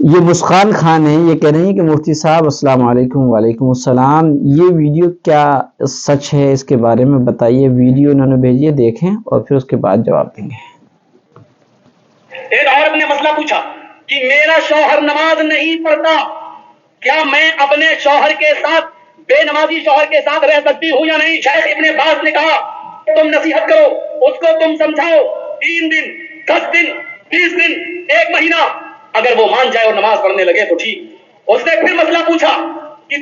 یہ مسکان خان ہیں، یہ کہہ رہے ہیں کہ مفتی صاحب السلام علیکم۔ وعلیکم السلام۔ یہ ویڈیو کیا سچ ہے اس کے بارے میں بتائیے۔ ویڈیو انہوں نے بھیجی ہے، دیکھیں اور پھر اس کے بعد جواب دیں گے۔ ایک عورت نے مسئلہ پوچھا کہ میرا شوہر نماز نہیں پڑھتا، کیا میں اپنے شوہر کے ساتھ بے نمازی شوہر کے ساتھ رہ سکتی ہوں یا نہیں؟ شیخ ابن باز نے کہا تم نصیحت کرو اس کو، تم سمجھاؤ، 3 دن 10 دن 20 دن 1 مہینہ، اگر وہ مان جائے اور نماز پڑھنے لگے تو ٹھیک۔ اس نے پھر مسئلہ پوچھا کہ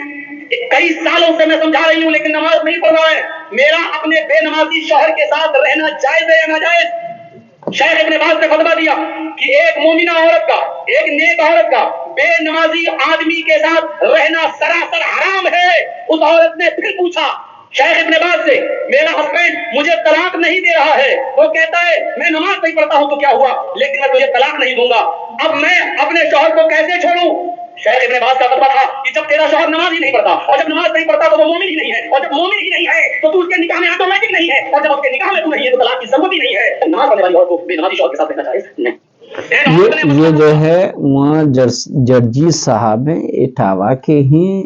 کئی سالوں سے میں سمجھا رہی ہوں لیکن نماز نہیں پڑھ رہا ہے، میرا اپنے بے نمازی شوہر کے ساتھ رہنا جائز ہے یا ناجائز؟ شیخ ابن باز نے فتویٰ دیا کہ ایک مومنہ عورت کا، ایک نیک عورت کا بے نمازی آدمی کے ساتھ رہنا سراسر حرام ہے۔ اس عورت نے پھر پوچھا شیخ ابن باز سے، میرا ہسبینڈ مجھے طلاق نہیں دے رہا ہے، وہ کہتا ہے میں نماز نہیں پڑھتا ہوں تو کیا ہوا، لیکن میں تجھے طلاق نہیں دوں گا، اب میں اپنے شوہر کو کیسے چھوڑوں؟ شیخ ابن باز کا فتویٰ تھا کہ جب تیرا شوہر نماز ہی نہیں پڑھتا، اور جب نماز نہیں پڑھتا تو وہ مومن ہی نہیں ہے، اور جب مومن ہی نہیں ہے تو اس کے نکاح میں آٹومیٹک نہیں ہے، اور جب اس کے نکاح میں تو نہیں ہے تو طلاق کی ضرورت ہی نہیں ہے۔ نماز پڑھنے والی عورت کو بے نمازی شوہر کے ساتھ رہنا جائز نہیں۔ یہ جو ہے جرجی صاحب ہیں، اٹاوا کے ہیں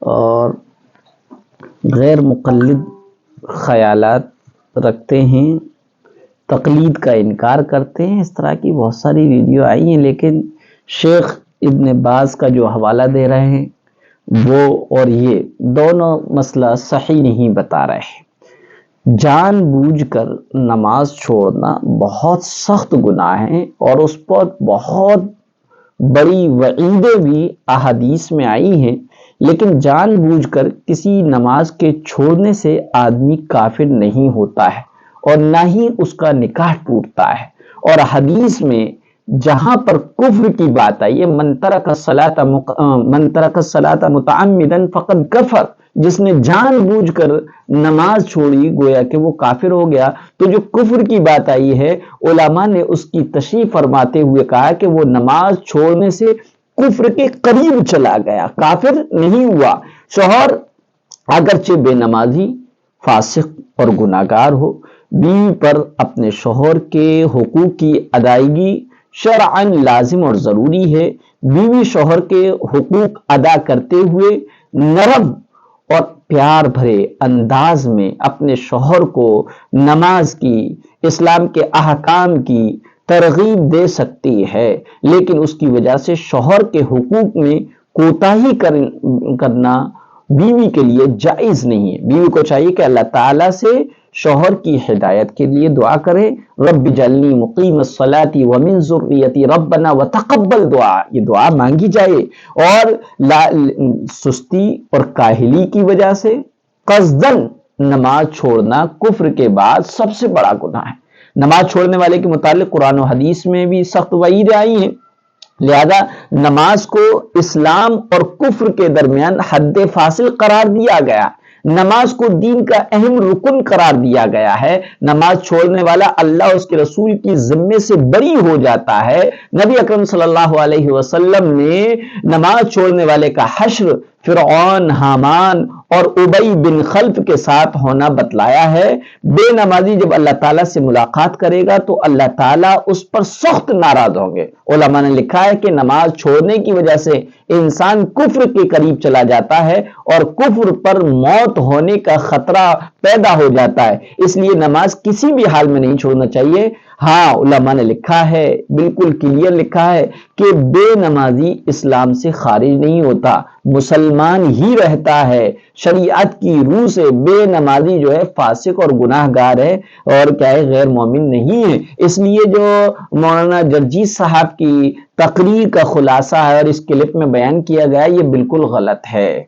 اور غیر مقلد خیالات رکھتے ہیں، تقلید کا انکار کرتے ہیں۔ اس طرح کی بہت ساری ویڈیو آئی ہیں، لیکن شیخ ابن باز کا جو حوالہ دے رہے ہیں وہ اور یہ دونوں مسئلہ صحیح نہیں بتا رہے ہیں۔ جان بوجھ کر نماز چھوڑنا بہت سخت گناہ ہے اور اس پر بہت بڑی وعیدیں بھی احادیث میں آئی ہیں، لیکن جان بوجھ کر کسی نماز کے چھوڑنے سے آدمی کافر نہیں ہوتا ہے اور نہ ہی اس کا نکاح ٹوٹتا ہے۔ اور حدیث میں جہاں پر کفر کی بات آئی ہے، من ترک الصلاۃ متعمدا فقد کفر، جس نے جان بوجھ کر نماز چھوڑی گویا کہ وہ کافر ہو گیا۔ تو جو کفر کی بات آئی ہے، علماء نے اس کی تشریح فرماتے ہوئے کہا کہ وہ نماز چھوڑنے سے کفر کے قریب چلا گیا، کافر نہیں ہوا۔ شوہر اگرچہ بے نمازی، فاسق اور گناہگار ہو، بیوی پر اپنے شوہر کے حقوق کی ادائیگی شرعاً لازم اور ضروری ہے۔ بیوی شوہر کے حقوق ادا کرتے ہوئے نرم اور پیار بھرے انداز میں اپنے شوہر کو نماز کی، اسلام کے احکام کی ترغیب دے سکتی ہے، لیکن اس کی وجہ سے شوہر کے حقوق میں کوتاہی کرنا بیوی کے لیے جائز نہیں ہے۔ بیوی کو چاہیے کہ اللہ تعالیٰ سے شوہر کی ہدایت کے لیے دعا کرے، رب اجعلنی مقیم الصلاۃ ومن ذریتی ربنا وتقبل دعا، یہ دعا مانگی جائے۔ اور سستی اور کاہلی کی وجہ سے قصداً نماز چھوڑنا کفر کے بعد سب سے بڑا گناہ ہے۔ نماز چھوڑنے والے کے متعلق قرآن و حدیث میں بھی سخت وعیدیں آئی ہیں، لہذا نماز کو اسلام اور کفر کے درمیان حد فاصل قرار دیا گیا، نماز کو دین کا اہم رکن قرار دیا گیا ہے۔ نماز چھوڑنے والا اللہ اور اس کے رسول کی ذمے سے بری ہو جاتا ہے۔ نبی اکرم صلی اللہ علیہ وسلم نے نماز چھوڑنے والے کا حشر فرعون، حامان اور ابی بن خلف کے ساتھ ہونا بتلایا ہے۔ بے نمازی جب اللہ تعالیٰ سے ملاقات کرے گا تو اللہ تعالیٰ اس پر سخت ناراض ہوں گے۔ علماء نے لکھا ہے کہ نماز چھوڑنے کی وجہ سے انسان کفر کے قریب چلا جاتا ہے اور کفر پر موت ہونے کا خطرہ پیدا ہو جاتا ہے، اس لیے نماز کسی بھی حال میں نہیں چھوڑنا چاہیے۔ ہاں، علماء نے لکھا ہے، بالکل کلیئر لکھا ہے کہ بے نمازی اسلام سے خارج نہیں ہوتا، مسلمان ہی رہتا ہے۔ شریعت کی روح سے بے نمازی جو ہے فاسق اور گناہ گار ہے اور کیا ہے، غیر مومن نہیں ہے۔ اس لیے جو مولانا جرجی صاحب کی تقریر کا خلاصہ ہے اور اس کلپ میں بیان کیا گیا، یہ بالکل غلط ہے۔